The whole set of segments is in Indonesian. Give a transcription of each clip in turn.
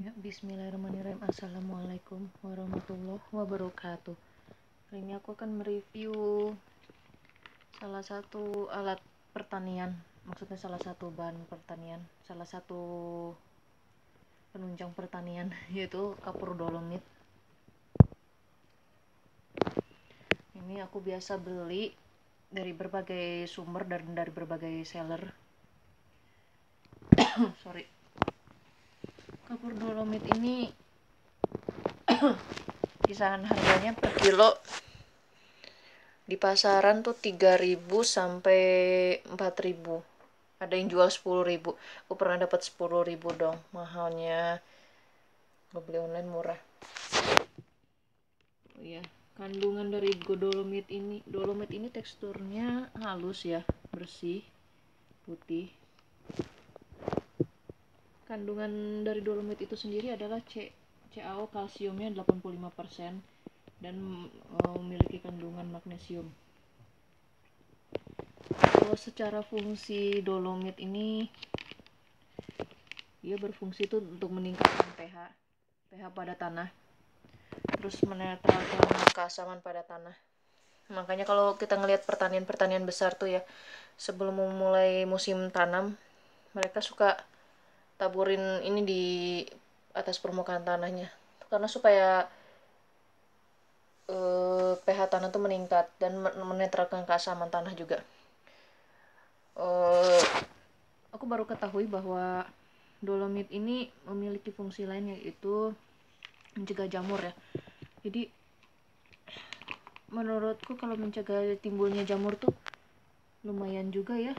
Ya, bismillahirrahmanirrahim. Assalamualaikum warahmatullahi wabarakatuh. Kali ini aku akan mereview salah satu alat pertanian, maksudnya salah satu bahan pertanian, salah satu penunjang pertanian, yaitu kapur dolomit. Ini aku biasa beli dari berbagai sumber dan dari berbagai seller. Sorry. Kapur dolomit ini kisaran harganya per kilo di pasaran tuh 3.000 sampai 4.000. Ada yang jual 10.000. Aku pernah dapat 10.000 dong. Mahalnya gue beli online murah. Oh iya, kandungan dari dolomit ini teksturnya halus ya, bersih, putih. Kandungan dari dolomit itu sendiri adalah CaO, kalsiumnya 85% dan memiliki kandungan magnesium. Kalau secara fungsi dolomit ini, dia berfungsi itu untuk meningkatkan pH pada tanah, terus menetralkan keasaman pada tanah. Makanya kalau kita ngelihat pertanian besar tuh ya, sebelum memulai musim tanam, mereka suka taburin ini di atas permukaan tanahnya, karena supaya pH tanah tuh meningkat dan menetralkan keasaman tanah juga. Aku baru ketahui bahwa dolomit ini memiliki fungsi lain, yaitu mencegah jamur ya. Jadi menurutku kalau mencegah timbulnya jamur tuh lumayan juga ya,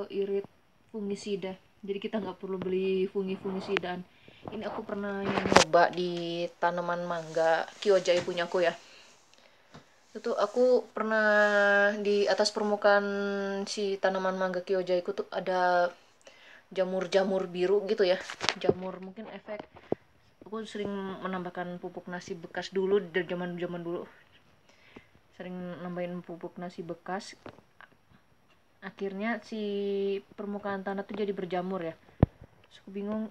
irit fungisida. Jadi kita nggak perlu beli fungisidaan. Ini aku pernah nyoba di tanaman mangga Kyojai punya aku ya. Itu aku pernah di atas permukaan si tanaman mangga Kyojai ku tuh ada jamur-jamur biru gitu ya. Jamur, mungkin efek aku sering menambahkan pupuk nasi bekas dulu dari zaman dulu, sering nambahin pupuk nasi bekas, akhirnya si permukaan tanah tuh jadi berjamur ya. Terus aku bingung,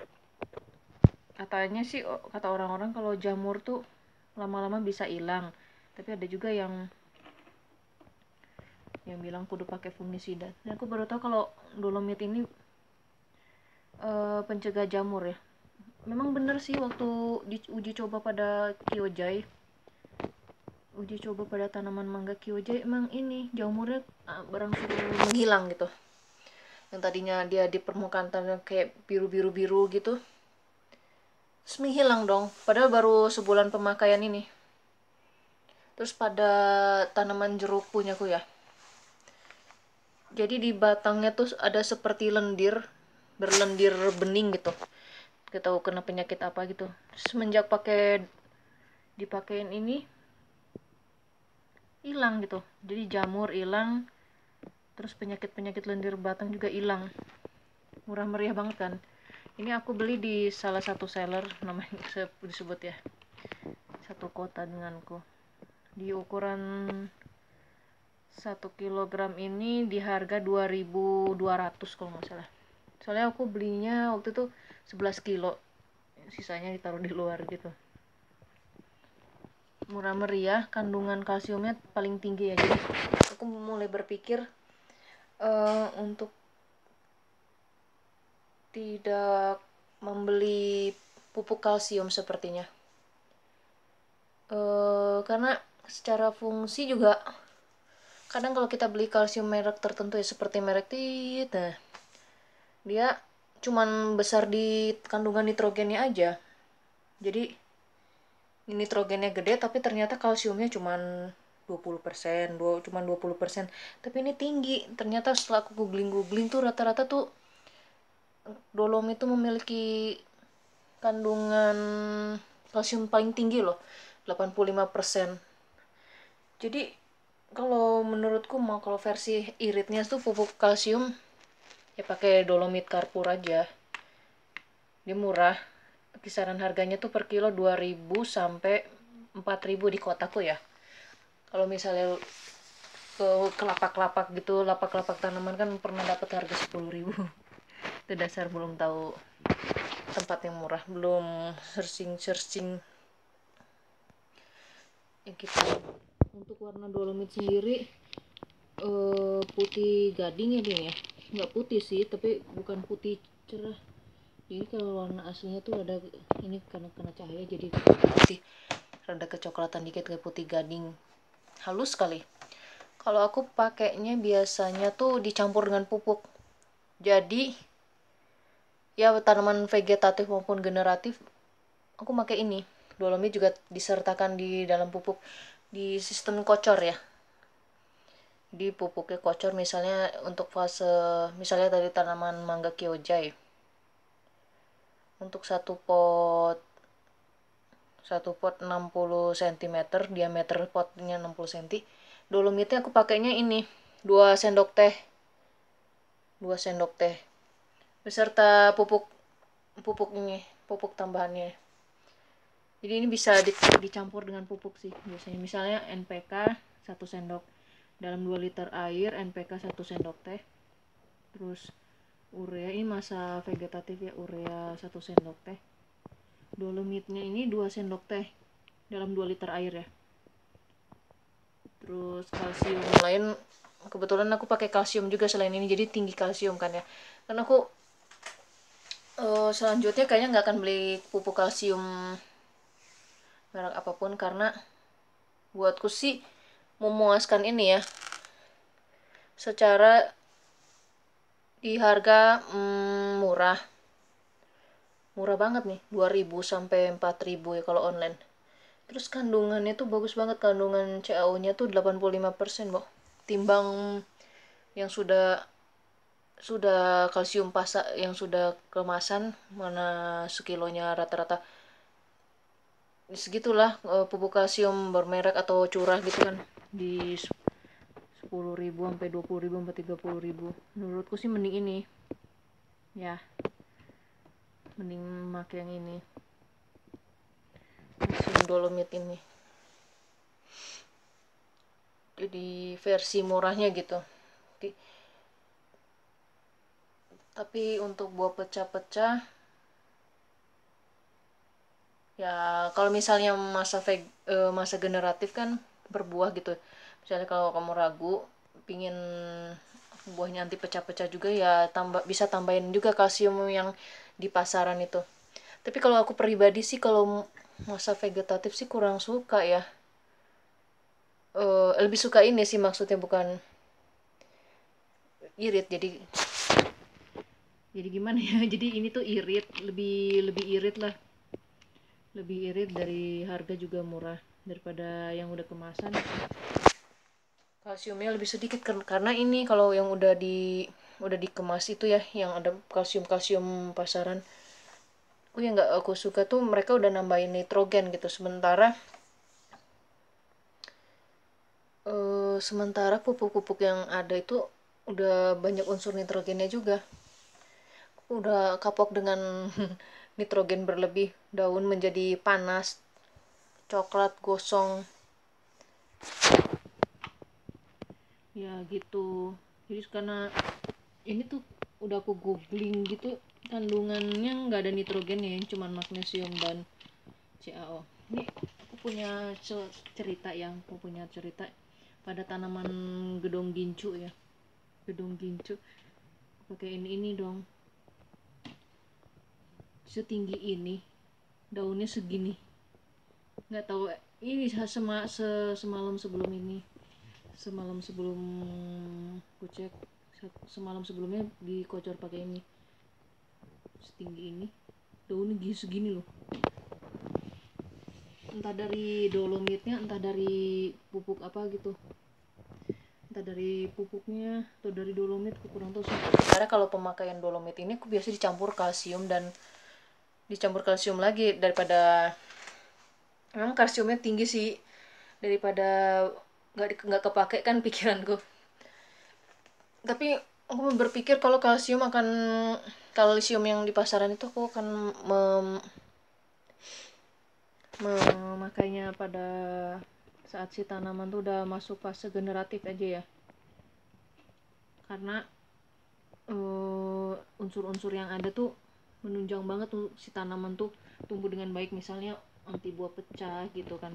katanya sih, kata orang-orang kalau jamur tuh lama-lama bisa hilang, tapi ada juga yang bilang kudu pakai fungisida. Dan aku baru tahu kalau dolomit ini pencegah jamur ya. Memang bener sih, waktu diuji coba pada Kyojai, uji coba pada tanaman mangga Kyojai, emang ini jamurnya berangsur menghilang gitu. Yang tadinya dia di permukaan tanah kayak biru gitu, terus menghilang dong, padahal baru sebulan pemakaian ini. Terus pada tanaman jeruk punyaku ya, jadi di batangnya tuh ada seperti berlendir bening gitu. Kita tahu kena penyakit apa gitu. Semenjak dipakein ini, hilang gitu. Jadi jamur hilang, terus penyakit lendir batang juga hilang. Murah meriah banget kan. Ini aku beli di salah satu seller, namanya disebut ya, satu kota denganku. Di ukuran 1 kilogram ini di harga 2.200 kalau nggak salah. Soalnya aku belinya waktu itu 11 kilo, sisanya ditaruh di luar gitu. Murah meriah, kandungan kalsiumnya paling tinggi ya. Jadi aku mulai berpikir untuk tidak membeli pupuk kalsium sepertinya. Karena secara fungsi juga, kadang kalau kita beli kalsium merek tertentu ya, seperti merek Tit, nah dia cuman besar di kandungan nitrogennya aja. Jadi nitrogennya gede tapi ternyata kalsiumnya cuman 20%, cuman 20%. Tapi ini tinggi. Ternyata setelah aku googling tuh rata-rata tuh dolomit itu memiliki kandungan kalsium paling tinggi loh, 85%. Jadi kalau menurutku, kalau versi iritnya tuh pupuk kalsium ya pakai dolomit Carpur aja. Dia murah. Kisaran harganya tuh per kilo 2.000 sampai 4.000 di kotaku ya. Kalau misalnya ke lapak-lapak gitu, lapak-lapak tanaman kan pernah dapat harga 10.000. Itu dasar belum tahu tempat yang murah, belum searching ya gitu. Untuk warna dolomit sendiri putih gading ya dia ya, nggak putih sih tapi bukan putih cerah. Jadi kalau warna aslinya tuh ada ini karena kena cahaya jadi putih, rada kecoklatan dikit kayak putih gading, halus sekali. Kalau aku pakainya biasanya tuh dicampur dengan pupuk. Jadi ya tanaman vegetatif maupun generatif aku pakai ini. Dolomit juga disertakan di dalam pupuk di sistem kocor ya. Di pupuknya kocor misalnya untuk fase misalnya dari tanaman mangga kyojai. Untuk satu pot 60 cm, diameter potnya 60 cm. Dolomitnya aku pakainya ini 2 sendok teh. 2 sendok teh beserta pupuk ini, pupuk tambahannya. Jadi ini bisa dicampur dengan pupuk sih biasanya. Misalnya NPK 1 sendok dalam 2 liter air, NPK 1 sendok teh. Terus urea ini masa vegetatif ya, urea 1 sendok teh. Dolomitnya ini 2 sendok teh dalam 2 liter air ya. Terus kalsium lain, kebetulan aku pakai kalsium juga selain ini, jadi tinggi kalsium kan ya. Karena aku selanjutnya kayaknya nggak akan beli pupuk kalsium merek apapun, karena buatku sih memuaskan ini ya, secara di harga murah banget nih, 2.000 sampai 4.000 ya kalau online. Terus kandungannya tuh bagus banget, kandungan CAO-nya tuh 85% kok. Timbang yang sudah kalsium yang sudah kemasan, mana sekilonya rata-rata segitulah. Pupuk kalsium bermerek atau curah gitu kan di 10.000 sampai 20.000 sampai 30.000. Menurutku sih mending ini ya, mending pakai yang ini, kalsium dolomit ini. Jadi versi murahnya gitu. Tapi untuk buah pecah-pecah ya, kalau misalnya masa generatif kan berbuah gitu. Misalnya kalau kamu ragu pingin buahnya nanti pecah-pecah juga ya, bisa tambahin juga kalsium yang di pasaran itu. Tapi kalau aku pribadi sih kalau masa vegetatif sih kurang suka ya. Lebih suka ini sih, maksudnya bukan irit, jadi gimana ya, jadi ini tuh irit, lebih irit lah, lebih irit, dari harga juga murah daripada yang udah kemasan. Kalsiumnya lebih sedikit karena ini kalau yang udah dikemas itu ya, yang ada kalsium pasaran. Yang nggak aku suka tuh mereka udah nambahin nitrogen gitu, sementara pupuk-pupuk yang ada itu udah banyak unsur nitrogennya juga. Udah kapok dengan nitrogen berlebih, daun menjadi panas, coklat, gosong. Ya gitu. Jadi karena ini tuh udah aku googling gitu, kandungannya nggak ada nitrogennya, yang cuman magnesium dan CaO. Ini aku punya cerita pada tanaman gedong gincu ya. Gedong gincu pakai ini dong, setinggi ini, daunnya segini. Nggak tahu ini semalam sebelum ku cek, semalam sebelumnya dikocor pakai ini, setinggi ini, daunnya segini loh. Entah dari dolomitnya, entah dari pupuk apa gitu, entah dari pupuknya atau dari dolomit, aku kurang tahu sih. Karena kalau pemakaian dolomit ini aku biasa dicampur kalsium lagi, daripada memang kalsiumnya tinggi sih, daripada nggak kepake kan pikiranku. Tapi aku berpikir kalau kalsium yang di pasaran itu aku akan memakainya pada saat si tanaman tuh udah masuk fase generatif aja ya, karena unsur-unsur yang ada tuh menunjang banget tuh si tanaman tuh tumbuh dengan baik, misalnya anti buah pecah gitu kan,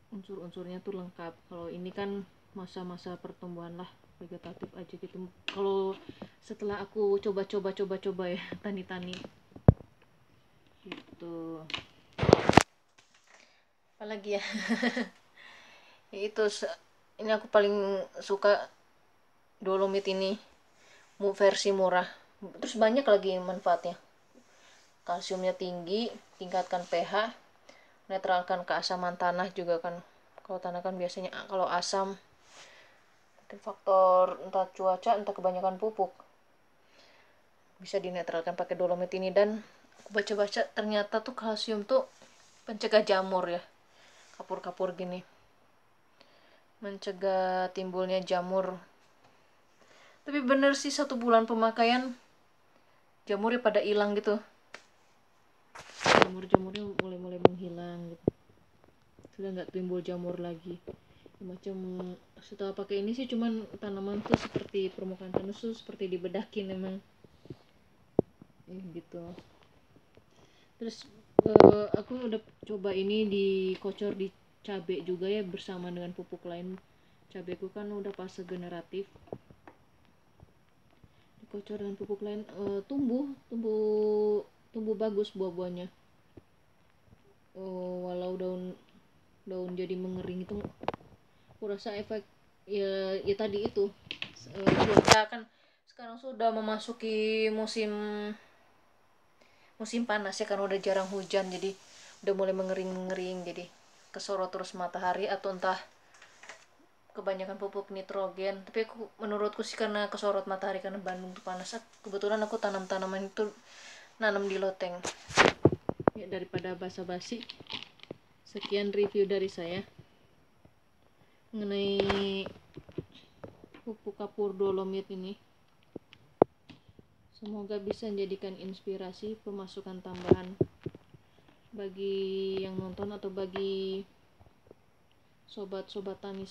unsur-unsurnya tuh lengkap. Kalau ini kan masa-masa pertumbuhan lah, vegetatif aja gitu. Kalau setelah aku coba ya tani-tani gitu. Apalagi ya, ya itu ini aku paling suka dolomit ini, versi murah, terus banyak lagi manfaatnya. Kalsiumnya tinggi, tingkatkan pH, netralkan keasaman tanah juga kan. Kalau tanah kan biasanya kalau asam, faktor entah cuaca entah kebanyakan pupuk, bisa dinetralkan pakai dolomit ini. Dan aku baca-baca ternyata tuh kalsium tuh pencegah jamur ya, kapur-kapur gini, mencegah timbulnya jamur. Tapi bener sih, 1 bulan pemakaian jamurnya pada hilang gitu, jamurnya mulai menghilang gitu, sudah nggak timbul jamur lagi. Macam setelah pakai ini sih cuman tanaman tuh seperti permukaan tanah tuh seperti dibedakin emang gitu. Terus aku udah coba ini dikocor di cabai juga ya, bersama dengan pupuk lain. Cabeku kan udah fase generatif, dikocor dengan pupuk lain, tumbuh bagus buah-buahnya. Walau daun jadi mengering itu, aku rasa efek ya tadi itu, cuaca kan sekarang sudah memasuki musim panas ya, karena udah jarang hujan, jadi udah mulai mengering, jadi kesorot terus matahari, atau entah kebanyakan pupuk nitrogen. Tapi menurutku sih karena kesorot matahari, karena Bandung tuh panas. Kebetulan aku tanam tanaman itu nanam di loteng ya. Daripada basa-basi, sekian review dari saya mengenai pupuk kapur dolomit ini. Semoga bisa menjadikan inspirasi pemasukan tambahan bagi yang nonton atau bagi sobat-sobat tani